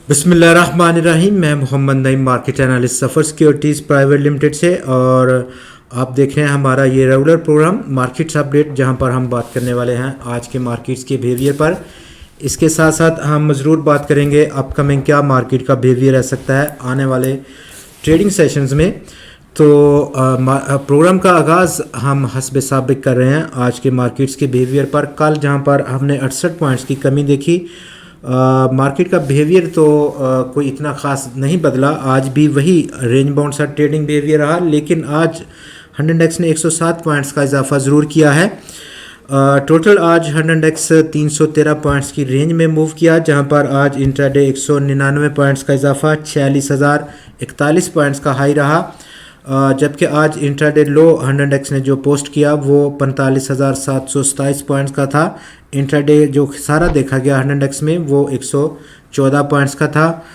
बिस्मिल्लाहिर्रहमानिर्रहीम। मैं Mohammad Naeem, market analyst सफ़र securities private limited से, और आप देख रहे हैं हमारा ये रेगुलर प्रोग्राम मार्केट्स अपडेट, जहां पर हम बात करने वाले हैं आज के मार्केट्स के बिहेवियर पर। इसके साथ साथ हम ज़रूर बात करेंगे अपकमिंग क्या मार्केट का बिहेवियर रह सकता है आने वाले ट्रेडिंग सेशंस में। तो प्रोग्राम का आगाज़ हम हस्ब साबिक कर रहे हैं आज के मार्केट्स के बिहेवियर पर। कल जहां पर हमने 68 पॉइंट्स की कमी देखी, मार्केट का बिहेवियर तो कोई इतना ख़ास नहीं बदला। आज भी वही रेंज बाउंड सा ट्रेडिंग बिहेवियर रहा, लेकिन आज हंड्रेड इंडेक्स ने 107 पॉइंट्स का इजाफा ज़रूर किया है। टोटल आज हंड्रेड इंडेक्स 313 पॉइंट्स की रेंज में मूव किया, जहां पर आज इंट्राडे 199 पॉइंट्स का इजाफा 46,041 पॉइंट्स का हाई रहा। जबकि आज इंट्राडे लो हंड्रेड इंडेक्स ने जो पोस्ट किया वो 45,727 पॉइंट्स का था। इंट्राडे जो खसारा देखा गया हंड्रेड इंडेक्स में वो 114 पॉइंट्स का था।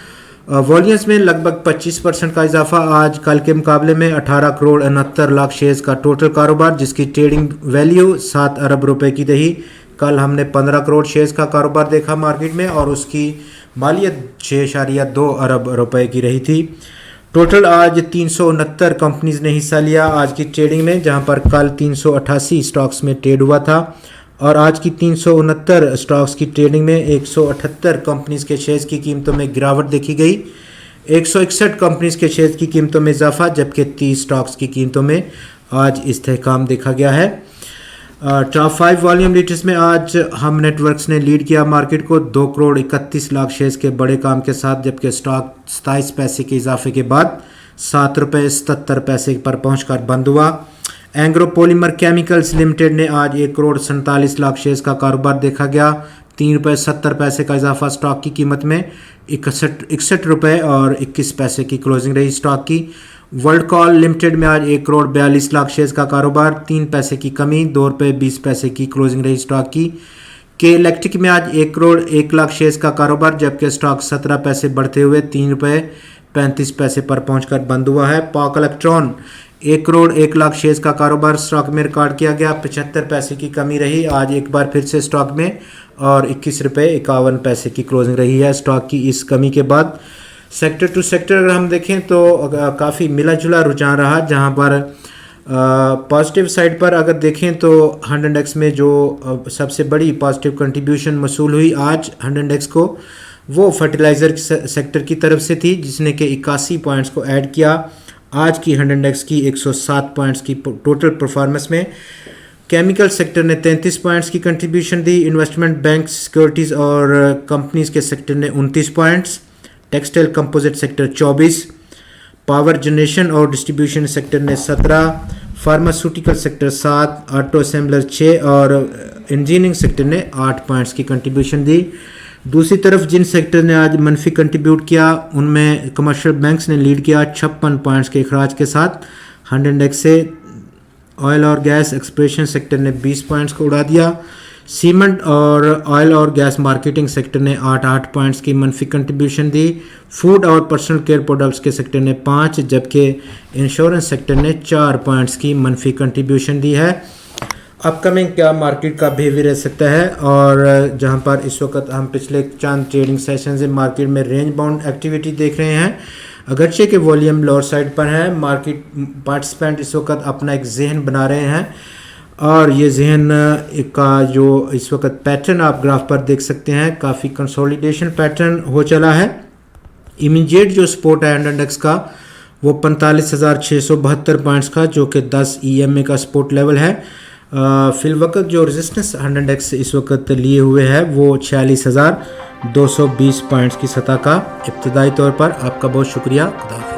वॉल्यूम्स में लगभग 25% का इजाफा आज कल के मुकाबले में 18 करोड़ 69 लाख शेयर्स का टोटल कारोबार, जिसकी ट्रेडिंग वैल्यू 7 अरब रुपए की रही। कल हमने 15 करोड़ शेयर्स का कारोबार देखा मार्केट में, और उसकी मालियत 6.2 अरब रुपए की रही थी। टोटल आज 369 कंपनीज ने हिस्सा लिया आज की ट्रेडिंग में, जहां पर कल 388 स्टॉक्स में ट्रेड हुआ था, और आज की 369 स्टॉक्स की ट्रेडिंग में 178 कंपनीज के शेयर्स की कीमतों में गिरावट देखी गई, 161 कंपनीज के शेयर्स की कीमतों में इजाफा, जबकि 30 स्टॉक्स की कीमतों में आज इस्तेहकाम देखा गया है। टॉप 5 वॉल्यूम लीडर्स में आज हम नेटवर्क्स ने लीड किया मार्केट को 2 करोड़ 31 लाख शेयर्स के बड़े काम के साथ, जबकि स्टॉक 27 पैसे के इजाफे के बाद 7 रुपये 77 पैसे पर पहुंचकर बंद हुआ। एंग्रो पॉलीमर केमिकल्स लिमिटेड ने आज 1 करोड़ 47 लाख शेयर्स का कारोबार देखा गया, 3 रुपये 70 पैसे का इजाफा स्टॉक की कीमत में, 61 रुपये और 21 पैसे की क्लोजिंग रही स्टॉक की। वर्ल्ड कॉल लिमिटेड में आज 1 करोड़ 42 लाख शेयर्स का कारोबार, 3 पैसे की कमी, 2 रुपये 20 पैसे की क्लोजिंग रही स्टॉक की। के इलेक्ट्रिक में आज 1 करोड़ 1 लाख शेयर्स का कारोबार, जबकि स्टॉक 17 पैसे बढ़ते हुए 3 रुपये 35 पैसे पर पहुंचकर बंद हुआ है। Pock electron 1 crore 1 lakh shares का कारोबार स्टॉक में रिकॉर्ड किया गया, 75 पैसे की कमी रही आज एक बार फिर से स्टॉक में, और 21 रुपये 51 पैसे की क्लोजिंग रही है स्टॉक की इस कमी के बाद। सेक्टर टू सेक्टर अगर हम देखें तो काफ़ी मिला जुला रुझान रहा, जहां पर पॉजिटिव साइड पर अगर देखें तो हंड्रेड इंडेक्स में जो सबसे बड़ी पॉजिटिव कंट्रीब्यूशन मसूल हुई आज हंड्रेड इंडेक्स को, वो फर्टिलाइज़र सेक्टर की तरफ से थी, जिसने कि 81 पॉइंट्स को ऐड किया आज की हंड्रेड इंडेक्स की 107 पॉइंट्स की टोटल परफॉर्मेंस में। केमिकल सेक्टर ने 33 पॉइंट्स की कंट्रीब्यूशन दी, इन्वेस्टमेंट बैंक सिक्योरिटीज़ और कंपनीज के सेक्टर ने 29 points, textile composite sector 24, power generation और डिस्ट्रीब्यूशन सेक्टर ने 17, फार्मास्यूटिकल सेक्टर 7, ऑटो असेंबलर 6 और इंजीनियरिंग सेक्टर ने 8 पॉइंट्स की कंट्रीब्यूशन दी। दूसरी तरफ जिन सेक्टर ने आज मनफी कंट्रीब्यूट किया उनमें कमर्शियल बैंक्स ने लीड किया 56 पॉइंट्स के अखराज के साथ हंड्रेड इंडेक्स से। ऑयल और गैस एक्सप्लोरेशन सेक्टर ने 20 पॉइंट्स को उड़ा दिया। सीमेंट और ऑयल और गैस मार्केटिंग सेक्टर ने 8 पॉइंट्स की मनफी कंट्रीब्यूशन दी। फूड और पर्सनल केयर प्रोडक्ट्स के सेक्टर ने 5, जबकि इंश्योरेंस सेक्टर ने 4 पॉइंट्स की मनफी कंट्रीब्यूशन दी है। अपकमिंग क्या मार्केट का बिहेवियर रह सकता है, और जहां पर इस वक्त हम पिछले चंद ट्रेडिंग सेशन से मार्केट में रेंज बाउंड एक्टिविटी देख रहे हैं, अगरचे के वॉल्यूम लोअर साइड पर है। मार्केट पार्टिसिपेंट इस वक्त अपना एक जहन बना रहे हैं, और ये जहन का जो इस वक्त पैटर्न आप ग्राफ पर देख सकते हैं, काफ़ी कंसोलिडेशन पैटर्न हो चला है। इमीडिएट जो सपोर्ट है हंड्रेड इंडेक्स का वो 45,672 पॉइंट्स का, जो कि 10 EMA का सपोर्ट लेवल है। फिल वक्त जो रेजिस्टेंस हंड्रेड इंडेक्स इस वक्त लिए हुए है वो 46,220 पॉइंट्स की सतह का। इब्तदाई तौर पर आपका बहुत शुक्रिया। खुदा।